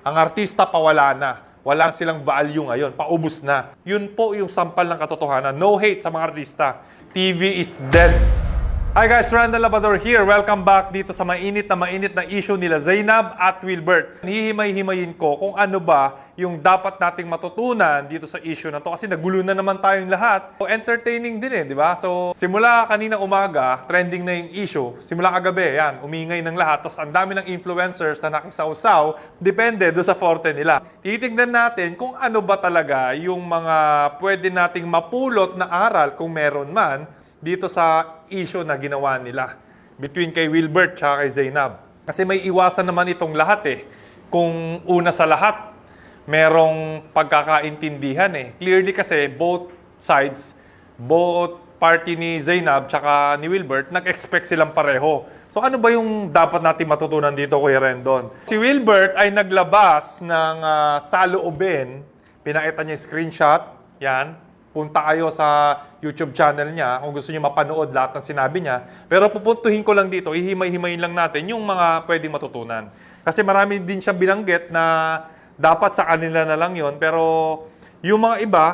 Ang artista pawala na. Wala silang value ngayon. Paubos na. Yun po yung sampal ng katotohanan. No hate sa mga artista. TV is dead. Hi guys, Randall Labrador here. Welcome back dito sa mainit na issue nila Zainab at Wilbert. Hihimay-himayin ko kung ano ba yung dapat nating matutunan dito sa issue na to kasi nagulo na naman tayong lahat. So, entertaining din di ba? So, simula kanina umaga, trending na yung issue. Simula kagabi, yan, umingay ng lahat. Tapos ang dami ng influencers na nakisawsaw, depende do sa forte nila. Titignan natin kung ano ba talaga yung mga pwede nating mapulot na aral kung meron man dito sa issue na ginawa nila between kay Wilbert at kay Zainab. Kasi may iwasan naman itong lahat Kung una sa lahat, merong pagkakaintindihan Clearly kasi both sides, both party ni Zainab tsaka ni Wilbert, nag-expect silang pareho. So ano ba yung dapat natin matutunan dito, Kuya Rendon? Si Wilbert ay naglabas ng saloobin. Pinakita niya yung screenshot. Yan. Punta kayo sa YouTube channel niya kung gusto niyo mapanood lahat ng sinabi niya. Pero pupuntuhin ko lang dito, ihimay-himayin lang natin yung mga pwedeng matutunan. Kasi marami din siya binanggit na dapat sa kanila na lang yon. Pero yung mga iba,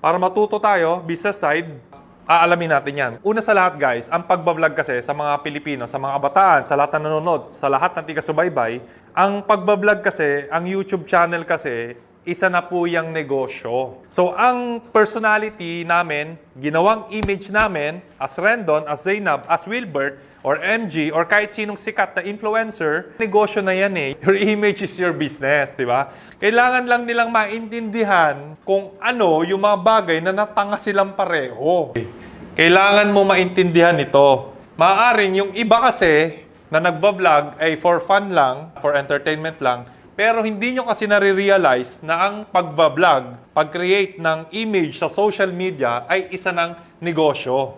para matuto tayo, business side, aalamin natin yan. Una sa lahat guys, ang pagbablog kasi sa mga Pilipino, sa mga kabataan, sa lahat na nanonood, sa lahat ng tiga-subaybay, ang pagbablog kasi, ang YouTube channel kasi, isa na po yung negosyo. So, ang personality namin, ginawang image namin as Rendon, as Zainab, as Wilbert, or MG, or kahit sinong sikat na influencer, negosyo na yan Your image is your business, di ba? Kailangan lang nilang maintindihan kung ano yung mga bagay na natanga silang pareho. Kailangan mo maintindihan ito. Maaaring yung iba kasi na nagbablog ay for fun lang, for entertainment lang, pero hindi nyo kasi nare-realize na ang pagbablog, pag-create ng image sa social media ay isa ng negosyo.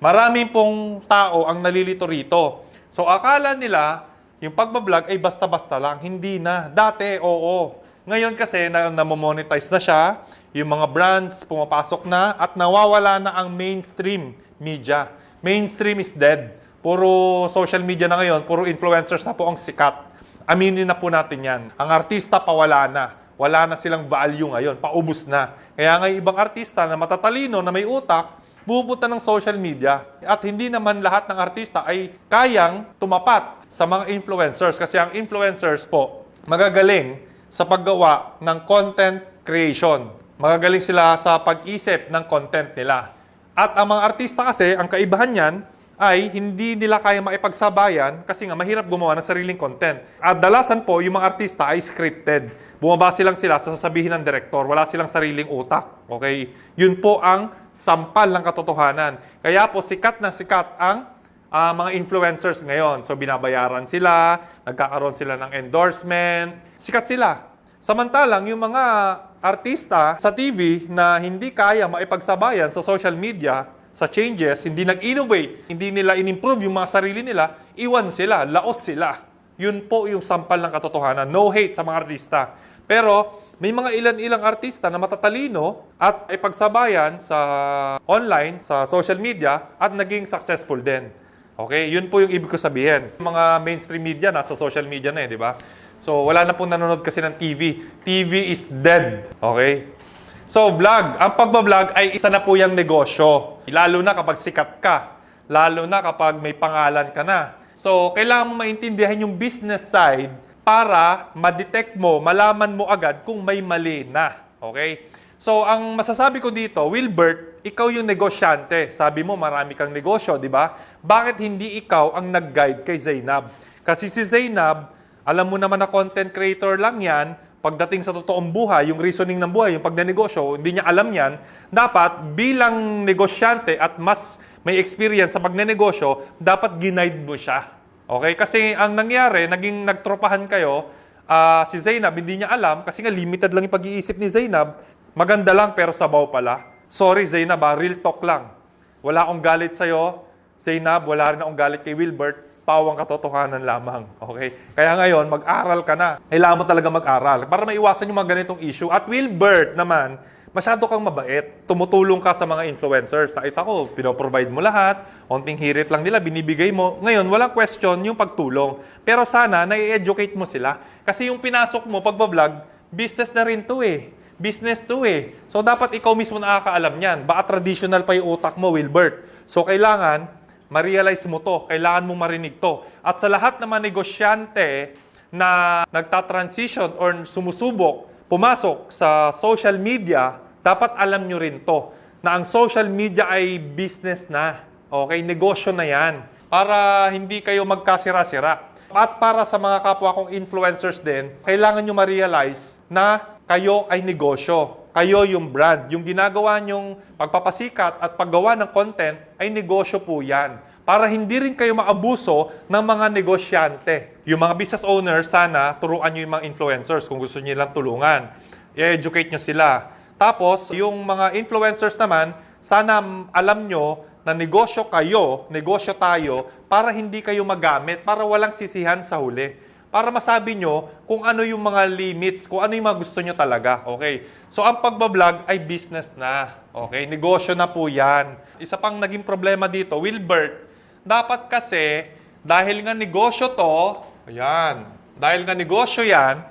Marami pong tao ang nalilito rito. So akala nila yung pagbablog ay basta-basta lang. Hindi na. Dati, oo. Ngayon kasi na-monetize na siya, yung mga brands pumapasok na at nawawala na ang mainstream media. Mainstream is dead. Puro social media na ngayon, puro influencers na po ang sikat. Aminin na po natin yan. Ang artista pawala na. Wala na silang value ngayon. Paubos na. Kaya nga ibang artista na matatalino, na may utak, pupunta ng social media. At hindi naman lahat ng artista ay kayang tumapat sa mga influencers. Kasi ang influencers po, magagaling sa paggawa ng content creation. Magagaling sila sa pag-isip ng content nila. At ang mga artista kasi, ang kaibahan niyan, ay hindi nila kaya maipagsabayan kasi nga mahirap gumawa ng sariling content. At dalasan po, yung mga artista ay scripted. Bumabase lang sila sa sasabihin ng direktor. Wala silang sariling utak. Okay? Yun po ang sampal ng katotohanan. Kaya po sikat na sikat ang mga influencers ngayon. So binabayaran sila, nagkakaroon sila ng endorsement. Sikat sila. Samantalang yung mga artista sa TV na hindi kaya maipagsabayan sa social media, sa changes, hindi nag-innovate, hindi nila in-improve yung mga sarili nila, iwan sila, laos sila. Yun po yung sampal ng katotohanan. No hate sa mga artista. Pero may mga ilan-ilang artista na matatalino at ipagsabayan sa online, sa social media, at naging successful din. Okay? Yun po yung ibig ko sabihin. Mga mainstream media, nasa social media na di ba? So, wala na pong nanonood kasi ng TV. TV is dead. Okay? So, vlog. Ang pagbablog ay isa na po yung negosyo. Lalo na kapag sikat ka. Lalo na kapag may pangalan ka na. So, kailangan mo maintindihan yung business side para ma-detect mo, malaman mo agad kung may mali na. Okay? So, ang masasabi ko dito, Wilbert, ikaw yung negosyante. Sabi mo, marami kang negosyo, di ba? Bakit hindi ikaw ang nag-guide kay Zainab? Kasi si Zainab, alam mo naman na content creator lang yan. Pagdating sa totoong buhay, yung reasoning ng buhay, yung pagnenegosyo, hindi niya alam yan. Dapat bilang negosyante at mas may experience sa pagnenegosyo, dapat ginaid mo siya. Okay? Kasi ang nangyari, naging nagtropahan kayo, si Zainab, hindi niya alam, kasi nga limited lang yung pag-iisip ni Zainab, maganda lang pero sabaw pala. Sorry Zainab, real talk lang. Wala akong galit sa'yo. Zainab, wala rin akong galit kay Wilbert. Pawang katotohanan lamang. Okay? Kaya ngayon, mag-aral ka na. Kailangan mo talaga mag-aral para maiwasan yung mga ganitong issue. At Wilbert naman, masyado kang mabait. Tumutulong ka sa mga influencers. Nakita ko, pinoprovide mo lahat, onting hirit lang nila, binibigay mo. Ngayon, walang question yung pagtulong. Pero sana, nai-educate mo sila. Kasi yung pinasok mo, pagbablog, business na rin to eh. Business to eh. So, dapat ikaw mismo nakakaalam yan. Baka traditional pa yung utak mo, Wilbert. So, kailangan, ma-realize mo to. Kailangan mo marinig to. At sa lahat ng mga negosyante na nagta-transition or sumusubok, pumasok sa social media, dapat alam nyo rin to, na ang social media ay business na. Okay? Negosyo na yan. Para hindi kayo magkasira-sira. At para sa mga kapwa kong influencers din, kailangan nyo ma-realize na kayo ay negosyo. Kayo yung brand. Yung ginagawa nyong pagpapasikat at paggawa ng content ay negosyo po yan. Para hindi rin kayo maabuso ng mga negosyante. Yung mga business owners, sana turuan nyo yung mga influencers kung gusto nyo lang tulungan. I-educate nyo sila. Tapos, yung mga influencers naman, sana alam nyo na negosyo kayo, negosyo tayo, para hindi kayo magamit, para walang sisihan sa huli. Para masabi nyo kung ano yung mga limits, kung ano yung mga gusto nyo talaga. Okay? So, ang pagbablog ay business na. Okay? Negosyo na po yan. Isa pang naging problema dito, Wilbert, dapat kasi, dahil nga negosyo to, ayan, dahil nga negosyo yan,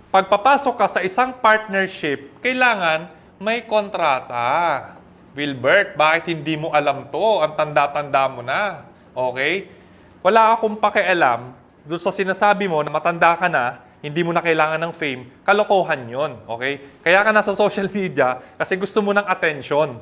pagpapasok ka sa isang partnership, kailangan may kontrata. Wilbert, bakit hindi mo alam to? Ang tanda-tanda mo na. Okay? Wala akong pakialam doon sa sinasabi mo na matanda ka na, hindi mo na kailangan ng fame, kalokohan yon. Okay? Kaya ka nasa social media kasi gusto mo ng attention.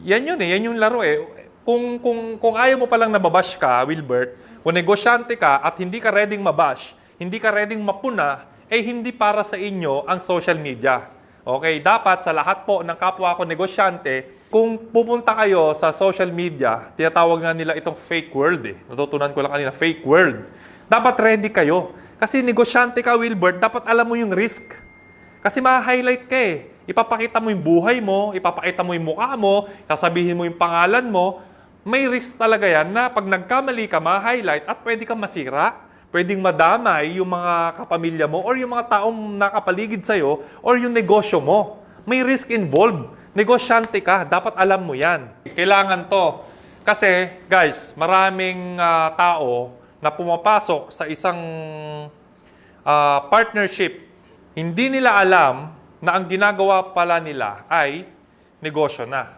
Yan yun eh, yan yung laro eh. Kung ayaw mo palang nababash ka, Wilbert, kung negosyante ka at hindi ka ready mabash, hindi ka ready mapuna, eh hindi para sa inyo ang social media. Okay, dapat sa lahat po ng kapwa ko negosyante, kung pupunta kayo sa social media, tinatawag nga nila itong fake world eh. Natutunan ko lang kanina, fake world. Dapat ready kayo. Kasi negosyante ka, Wilbert, dapat alam mo yung risk. Kasi ma-highlight ka eh. Ipapakita mo yung buhay mo, ipapakita mo yung mukha mo, sasabihin mo yung pangalan mo. May risk talaga yan na pag nagkamali ka, ma-highlight at pwede kang masira. Pwedeng madamay yung mga kapamilya mo or yung mga taong nakapaligid sa'yo or yung negosyo mo. May risk involved. Negosyante ka, dapat alam mo yan. Kailangan to. Kasi, guys, maraming tao na pumapasok sa isang partnership, hindi nila alam na ang ginagawa pala nila ay negosyo na.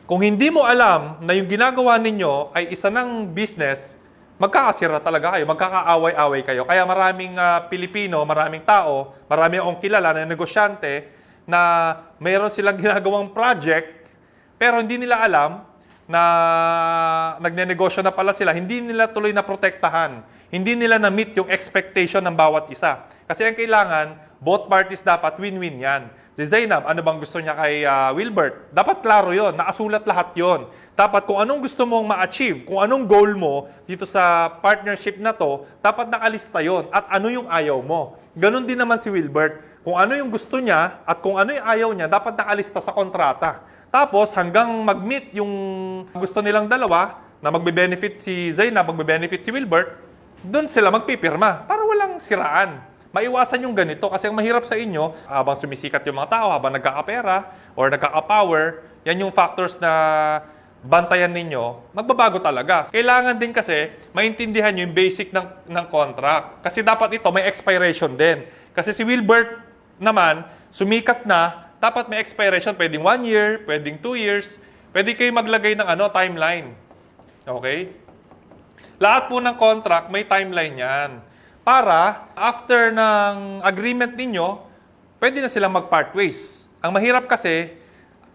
Kung hindi mo alam na yung ginagawa ninyo ay isa ng business, magkakasira talaga kayo, magkakaaway-away kayo. Kaya maraming Pilipino, maraming tao, marami akong kilala na negosyante na mayroon silang ginagawang project, pero hindi nila alam na nagnenegosyo na pala sila, hindi nila tuloy na protektahan. Hindi nila na-meet yung expectation ng bawat isa. Kasi ang kailangan, both parties dapat win-win yan. Si Zainab, ano bang gusto niya kay Wilbert? Dapat klaro yon, nakasulat lahat yon. Dapat kung anong gusto mong ma-achieve, kung anong goal mo dito sa partnership na to, dapat nakalista yon at ano yung ayaw mo. Ganon din naman si Wilbert. Kung ano yung gusto niya at kung ano yung ayaw niya, dapat nakalista sa kontrata. Tapos hanggang mag-meet yung gusto nilang dalawa, na magbe-benefit si Zainab, magbe-benefit si Wilbert, doon sila magpipirma para walang siraan. Maiwasan yung ganito kasi ang mahirap sa inyo, habang sumisikat yung mga tao, habang nagkakapera or nagkakapower, yan yung factors na bantayan ninyo, magbabago talaga. Kailangan din kasi maintindihan nyo yung basic ng contract. Kasi dapat ito may expiration din. Kasi si Wilbert naman, sumikat na, dapat may expiration, pwedeng 1 year, pwedeng 2 years, pwede kayo maglagay ng timeline. Okay? Lahat po ng contract, may timeline yan. Para, after ng agreement ninyo, pwede na silang mag-part ways. Ang mahirap kasi,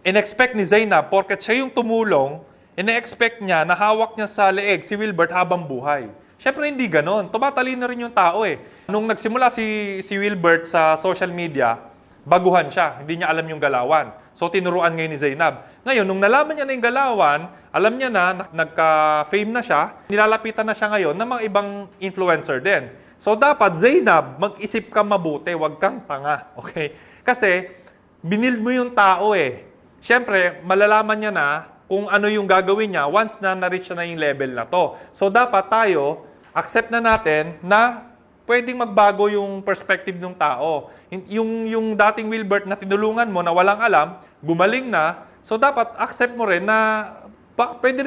in-expect ni Zainab, porket siya yung tumulong, in-expect niya na hawak niya sa leeg si Wilbert habang buhay. Siyempre hindi ganon. Tumatalino rin yung tao eh. Nung nagsimula si Wilbert sa social media, baguhan siya. Hindi niya alam yung galawan. So, tinuruan ngayon ni Zainab. Ngayon, nung nalaman niya na yung galawan, alam niya na, nagka-fame na siya, nilalapitan na siya ngayon ng mga ibang influencer din. So, dapat, Zainab, mag-isip ka mabuti, huwag kang tanga. Okay? Kasi, binild mo yung tao eh. Siyempre, malalaman niya na kung ano yung gagawin niya once na na-reach na yung level na to. So, dapat tayo, accept na natin na pwedeng magbago yung perspective ng tao. Yung dating Wilbert na tinulungan mo na walang alam, gumaling na, so dapat accept mo rin na pwede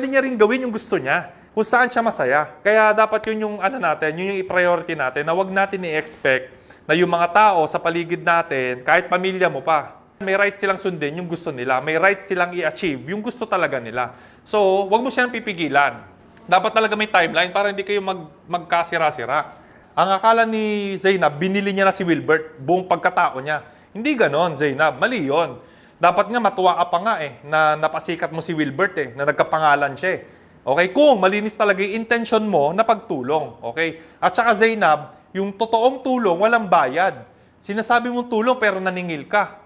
niya rin gawin yung gusto niya kung saan siya masaya. Kaya dapat yun yung natin, yun yung i-priority natin na wag natin i-expect na yung mga tao sa paligid natin, kahit pamilya mo pa, may right silang sundin yung gusto nila. May right silang i-achieve yung gusto talaga nila. So, wag mo siyang pipigilan. Dapat talaga may timeline para hindi kayo magkasira-sira. Ang akala ni Zainab, binili niya na si Wilbert, buong pagkatao niya. Hindi ganon, Zainab. Mali yun. Dapat nga matuwa ka pa nga na napasikat mo si Wilbert na nagkapangalan siya Okay? Kung malinis talaga yung intention mo na pagtulong. Okay? At saka Zainab, yung totoong tulong, walang bayad. Sinasabi mong tulong pero naningil ka.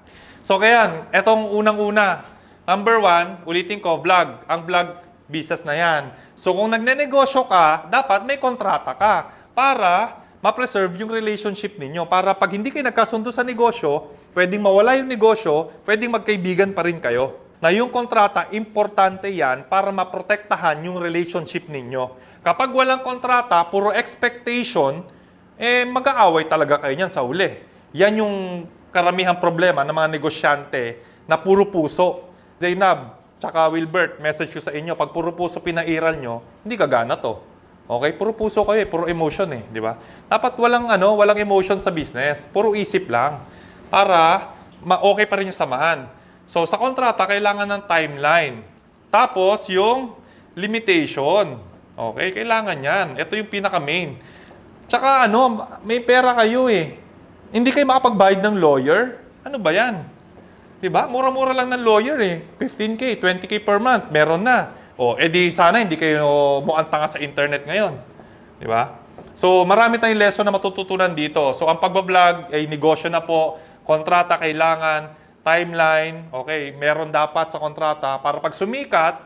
So kaya, etong unang-una. Number 1, ulitin ko, vlog. Ang vlog, business na yan. So kung nagnenegosyo ka, dapat may kontrata ka para ma-preserve yung relationship ninyo. Para pag hindi kayo nagkasundo sa negosyo, pwedeng mawala yung negosyo, pwedeng magkaibigan pa rin kayo. Na yung kontrata, importante yan para maprotektahan yung relationship ninyo. Kapag walang kontrata, puro expectation, mag-aaway talaga kayo niyan sa uli. Yan yung karamihang problema ng mga negosyante na puro puso. Zainab, tsaka Wilbert, message ko sa inyo, pag puro puso pinairal nyo, hindi gagana to. Okay? Puro puso kayo puro emotion di ba? Dapat walang emotion sa business. Puro isip lang. Para okay pa rin yung samahan. So, sa kontrata, kailangan ng timeline. Tapos, yung limitation. Okay? Kailangan yan. Ito yung pinaka-main. Tsaka, may pera kayo Hindi kayo makapagbayad ng lawyer? Ano ba yan? Diba? Mura-mura lang ng lawyer 15K, 20K per month. Meron na. Edi sana hindi kayo muantanga sa internet ngayon. Diba? So, marami tayong lesson na matututunan dito. So, ang pagbablog ay negosyo na po. Kontrata kailangan. Timeline. Okay, meron dapat sa kontrata para pag sumikat,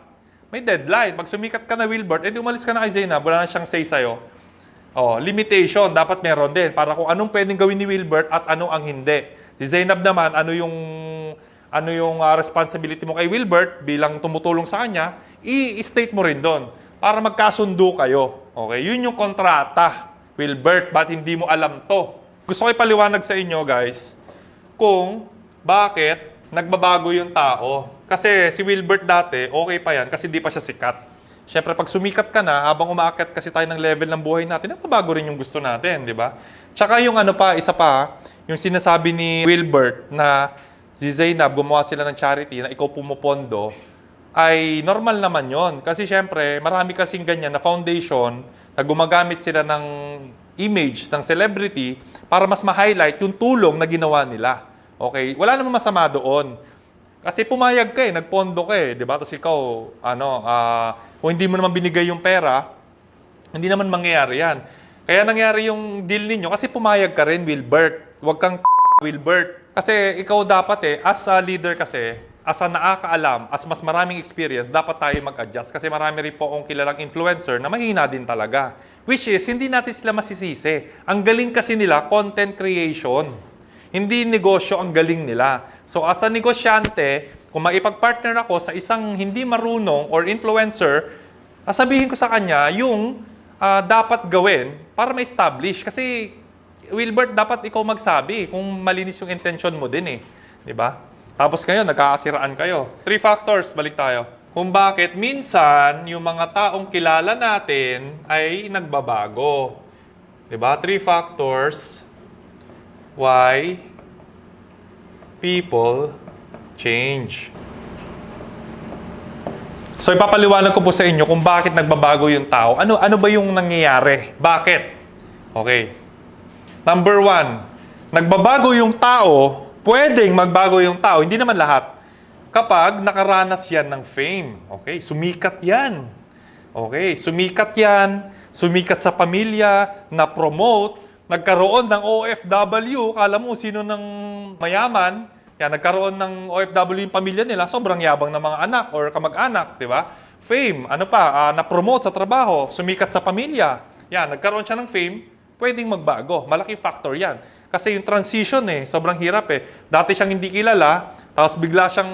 may deadline. Pag sumikat ka na Wilbert, edi umalis ka na kay Zainab, wala na siyang say sa'yo. Limitation, dapat meron din. Para kung anong pwedeng gawin ni Wilbert at ano ang hindi. Si Zainab naman, ano yung responsibility mo kay Wilbert bilang tumutulong sa kanya, i-state mo rin doon. Para magkasundo kayo. Okay, yun yung kontrata. Wilbert, ba't hindi mo alam to? Gusto ko ipaliwanag sa inyo, guys, kung bakit nagbabago yung tao. Kasi si Wilbert dati, okay pa yan kasi di pa siya sikat. Siyempre, pag sumikat ka na, habang umaakyat kasi tayo ng level ng buhay natin, nagbabago rin yung gusto natin, di ba? Tsaka yung isa pa, yung sinasabi ni Wilbert na si Zainab, gumawa sila ng charity na ikaw pumupondo, ay normal naman yon. Kasi siyempre, marami kasing ganyan na foundation na gumagamit sila ng image ng celebrity para mas ma-highlight yung tulong na ginawa nila. Okay? Wala namang masama doon. Kasi pumayag ka nagpondo ka di ba? Tapos ikaw, kung hindi mo naman binigay yung pera, hindi naman mangyayari yan. Kaya nangyari yung deal ninyo kasi pumayag ka rin, Wilbert. Huwag kang Wilbert. Kasi ikaw dapat as a leader kasi, as a nakakaalam, as mas maraming experience, dapat tayo mag-adjust. Kasi marami rin po akong kilalang influencer na mahina din talaga. Which is, hindi natin sila masisisi. Ang galing kasi nila, content creation. Hindi negosyo ang galing nila. So as a negosyante, kung maipag-partner ako sa isang hindi marunong or influencer, sabihin ko sa kanya yung dapat gawin para ma-establish. Kasi Wilbert, dapat ikaw magsabi kung malinis yung intention mo din Di ba? Tapos kayo, nagkakasiraan kayo. 3 factors, balik tayo. Kung bakit minsan yung mga taong kilala natin ay nagbabago. Di ba? 3 factors why people change. So ipapaliwanag ko po sa inyo kung bakit nagbabago yung tao. Ano ba yung nangyayari? Bakit? Okay. Number 1, nagbabago yung tao, pwedeng magbago yung tao, hindi naman lahat. Kapag nakaranas yan ng fame. Okay? Sumikat yan. Okay? Sumikat yan. Sumikat sa pamilya, na-promote, nagkaroon ng OFW, kala mo sino ng mayaman, nagkaroon ng OFW yung pamilya nila, sobrang yabang ng mga anak or kamag-anak, di ba? Fame, na-promote sa trabaho, sumikat sa pamilya. Nagkaroon siya ng fame, pwedeng magbago. Malaking factor yan. Kasi yung transition sobrang hirap Dati siyang hindi kilala, tapos bigla siyang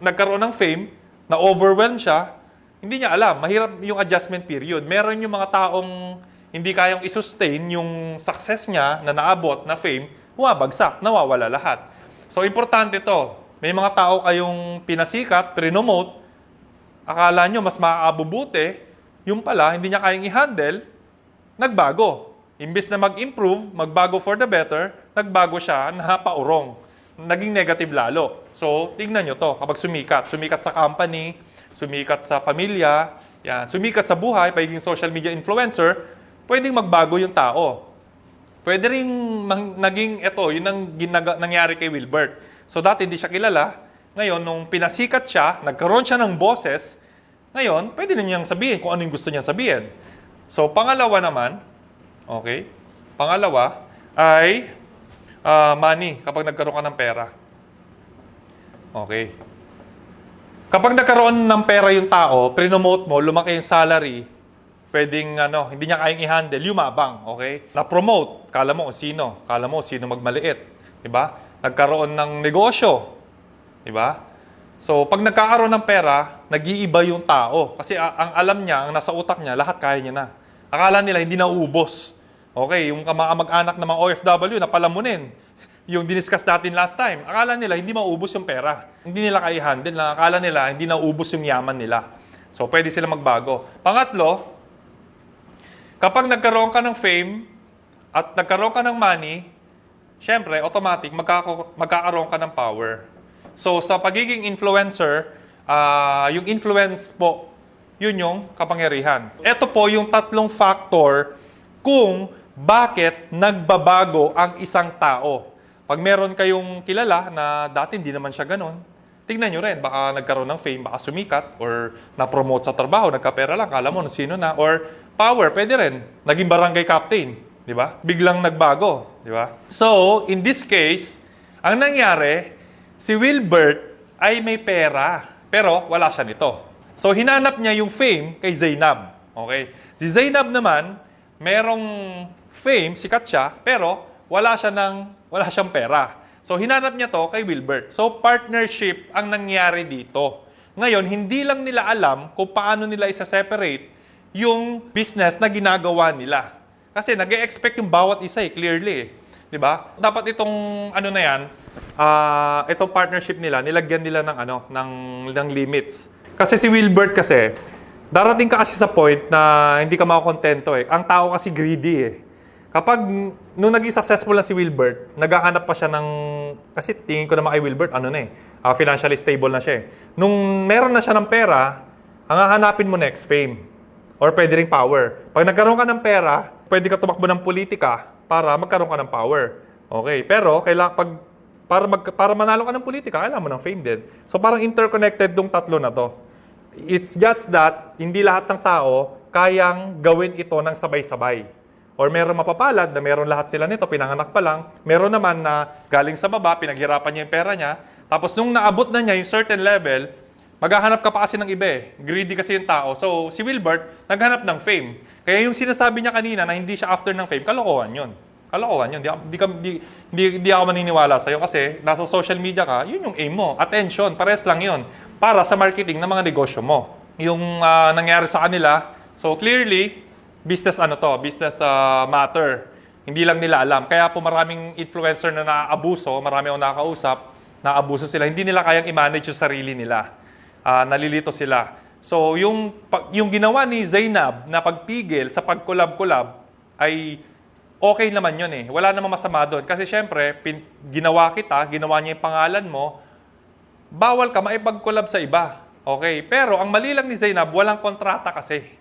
nagkaroon ng fame, na-overwhelm siya, hindi niya alam, mahirap yung adjustment period. Meron yung mga taong hindi kayang isustain yung success niya na naabot na fame, bumabagsak, nawawala lahat. So, importante to. May mga tao kayong pinasikat, prinomote, akala nyo mas makakabubuti, yung pala, hindi niya kayang i-handle, nagbago. Imbes na mag-improve, magbago for the better, nagbago siya na paurong. Naging negative lalo. So, tingnan nyo to. Kapag sumikat sa company, sumikat sa pamilya, yan, sumikat sa buhay, pagiging social media influencer, pwedeng magbago yung tao. Pwede rin naging yun ang nangyari kay Wilbert. So, dati hindi siya kilala. Ngayon, nung pinasikat siya, nagkaroon siya ng boses, ngayon, pwede na niyang sabihin kung ano yung gusto niyang sabihin. So, pangalawa naman, okay, pangalawa ay money, kapag nagkaroon ka ng pera. Okay. Kapag nagkaroon ng pera yung tao, prinomote mo, lumaki yung salary, pwedeng hindi niya kayang i-handle, yumabang, okay? Na-promote, kala mo sino magmaliit, di ba? Nagkaroon ng negosyo, di ba? So, pag nagkakaroon ng pera, nag-iiba yung tao. Kasi ang alam niya, ang nasa utak niya, lahat kaya niya na. Akala nila hindi na uubos. Okay, yung kamag-anak ng mga OFW na palamunin. Yung diniscuss natin last time, akala nila hindi maubos yung pera. Hindi nila kaya i-handle. Akala nila hindi na ubos yung yaman nila. So, pwede sila magbago. Pangatlo, kapag nagkaroon ka ng fame at nagkaroon ka ng money, syempre, automatic, magkakaroon ka ng power. So, sa pagiging influencer, yung influence po, yun yung kapangyarihan. Ito po yung tatlong factor kung bakit nagbabago ang isang tao. Pag meron kayong kilala na dati hindi naman siya ganun, tingnan nyo rin, baka nagkaroon ng fame, baka sumikat, or na-promote sa trabaho, nagkapera lang, kala mo sino na, or power, pwede rin, naging barangay captain, di ba? Biglang nagbago, di ba? So, in this case, ang nangyari, si Wilbert ay may pera, pero wala siya nito. So, hinanap niya yung fame kay Zainab. Okay? Si Zainab naman, merong fame, sikat siya, pero wala siyang pera. So, hinanap niya to kay Wilbert. So, partnership ang nangyari dito. Ngayon, hindi lang nila alam kung paano nila isa-separate yung business na ginagawa nila. Kasi nag-e-expect yung bawat isa clearly. Di ba? Dapat itong na yan, itong partnership nila, nilagyan nila ng limits. Kasi si Wilbert kasi, darating ka kasi sa point na hindi ka makakontento Ang tao kasi greedy Kapag, nung naging successful na si Wilbert, naghahanap pa siya kasi tingin ko naman kay Wilbert, financially stable na siya Nung meron na siya ng pera, ang hahanapin mo next, fame. Or pwede ring power. Pag nagkaroon ka ng pera, pwede ka tumakbo ng politika para magkaroon ka ng power. Okay, pero para manalo ka ng politika, kailangan mo ng fame din. So parang interconnected tong tatlo na to. It's just that hindi lahat ng tao kayang gawin ito ng sabay-sabay. Or meron mapapalad na meron lahat sila nito, pinanganak pa lang. Meron naman na galing sa baba, pinaghirapan niya yung pera niya. Tapos nung naabot na niya yung certain level, maghahanap ka pa kasi ng iba Greedy kasi yung tao. So si Wilbert, naghanap ng fame. Kaya yung sinasabi niya kanina na hindi siya after ng fame, kalokohan yun. Kalokohan yun. Di ako maniniwala sa'yo kasi nasa social media ka, yun yung aim mo. Attention, pares lang yun. Para sa marketing ng mga negosyo mo. Yung nangyari sa kanila, so clearly, business business matter. Hindi lang nila alam. Kaya po maraming influencer na naaabuso, marami akong nakakausap, naaabuso sila. Hindi nila kayang i-manage yung sarili nila. Nalilito sila. So, yung ginawa ni Zainab na pagpigil sa pag-collab-collab ay okay naman yun Wala namang masama doon. Kasi syempre, ginawa niya yung pangalan mo, bawal ka maipag-collab sa iba. Okay? Pero ang mali lang ni Zainab, walang kontrata kasi.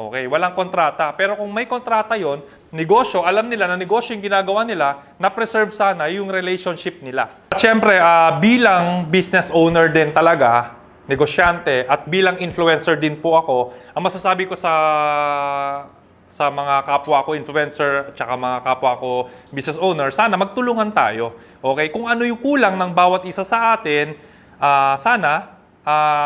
Okay, walang kontrata. Pero kung may kontrata yon, negosyo, alam nila na negosyo yung ginagawa nila, na-preserve sana yung relationship nila. At syempre, bilang business owner din talaga, negosyante, at bilang influencer din po ako, ang masasabi ko sa mga kapwa ko influencer at saka mga kapwa ko business owner, sana magtulungan tayo. Okay, kung ano yung kulang ng bawat isa sa atin, sana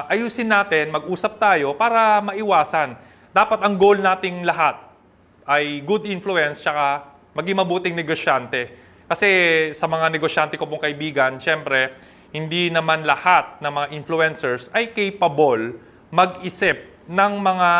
ayusin natin, mag-usap tayo para maiwasan. Dapat ang goal nating lahat ay good influence tsaka maging mabuting negosyante. Kasi sa mga negosyante ko pong kaibigan, syempre, hindi naman lahat ng mga influencers ay capable mag-isip ng mga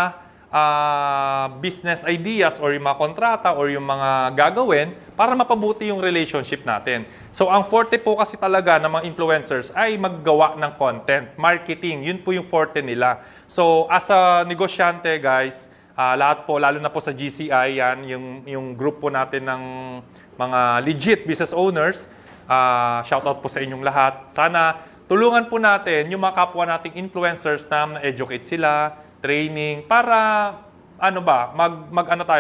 business ideas or yung mga kontrata or yung mga gagawin para mapabuti yung relationship natin. So, ang forte po kasi talaga ng mga influencers ay maggawa ng content, marketing. Yun po yung forte nila. So, as a negosyante, guys, lahat po, lalo na po sa GCI, yan, yung group po natin ng mga legit business owners, shoutout po sa inyong lahat. Sana tulungan po natin yung mga kapwa nating influencers na na-educate sila, training, para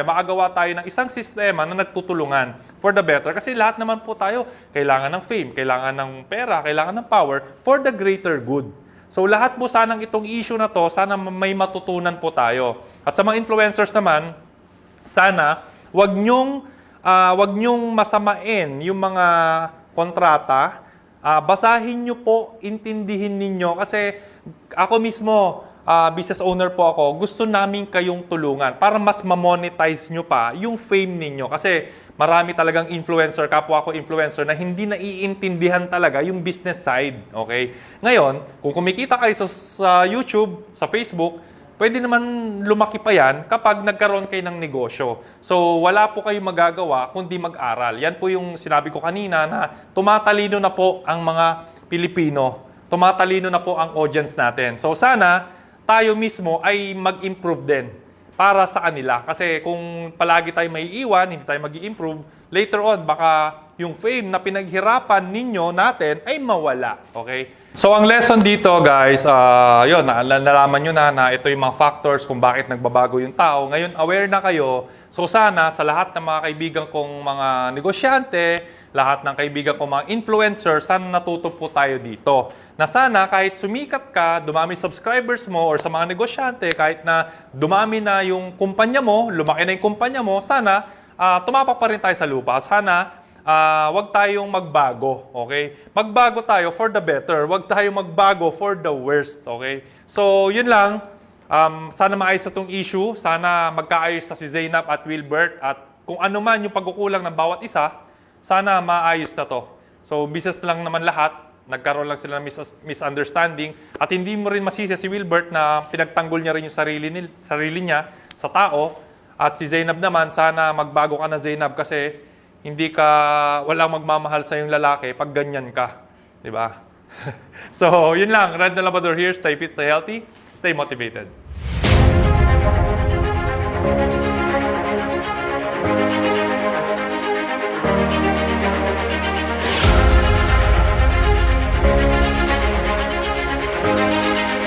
maagawa tayo ng isang sistema na nagtutulungan for the better. Kasi lahat naman po tayo kailangan ng fame, kailangan ng pera, kailangan ng power for the greater good. So lahat po sanang itong issue na to, sana may matutunan po tayo. At sa mga influencers naman, sana wag nyong masamain yung mga kontrata. Basahin nyo po, intindihin ninyo. Kasi ako mismo, business owner po ako, gusto namin kayong tulungan para mas ma-monetize nyo pa yung fame ninyo. Kasi marami talagang influencer, kapwa ako influencer, na hindi naiintindihan talaga yung business side. Okay? Ngayon, kung kumikita kayo sa YouTube, sa Facebook, pwede naman lumaki pa yan kapag nagkaroon kayo ng negosyo. So, wala po kayong magagawa kundi mag-aral. Yan po yung sinabi ko kanina na tumatalino na po ang mga Pilipino. Tumatalino na po ang audience natin. So, sana tayo mismo ay mag-improve din para sa kanila. Kasi kung palagi tayo may iwan, hindi tayo mag-i-improve, later on, baka yung fame na pinaghirapan ninyo natin ay mawala. Okay? So, ang lesson dito, guys, yun, nalaman nyo na ito yung mga factors kung bakit nagbabago yung tao. Ngayon, aware na kayo. So, sana sa lahat ng mga kaibigan kong mga negosyante, lahat ng kaibigan kong mga influencers, sana natuto po tayo dito. Na sana kahit sumikat ka, dumami subscribers mo, or sa mga negosyante, kahit na dumami na yung kumpanya mo, lumaki na yung kumpanya mo, sana tumapak pa rin tayo sa lupa. Sana wag tayong magbago, okay? Magbago tayo for the better. Wag tayong magbago for the worst, okay? So, yun lang. Sana maayos na itong issue. Sana magkaayos na si Zainab at Wilbert. At kung ano man yung pagkukulang ng bawat isa, sana maayos na to. So, business lang naman lahat. Nagkaroon lang sila ng misunderstanding. At hindi mo rin masisi si Wilbert na pinagtanggol niya rin yung sarili niya sa tao. At si Zainab naman, sana magbago ka na, Zainab, kasi walang magmamahal sa yung lalaki pag ganyan ka. Diba? So, yun lang. Red na Labrador here. Stay fit, stay healthy, stay motivated.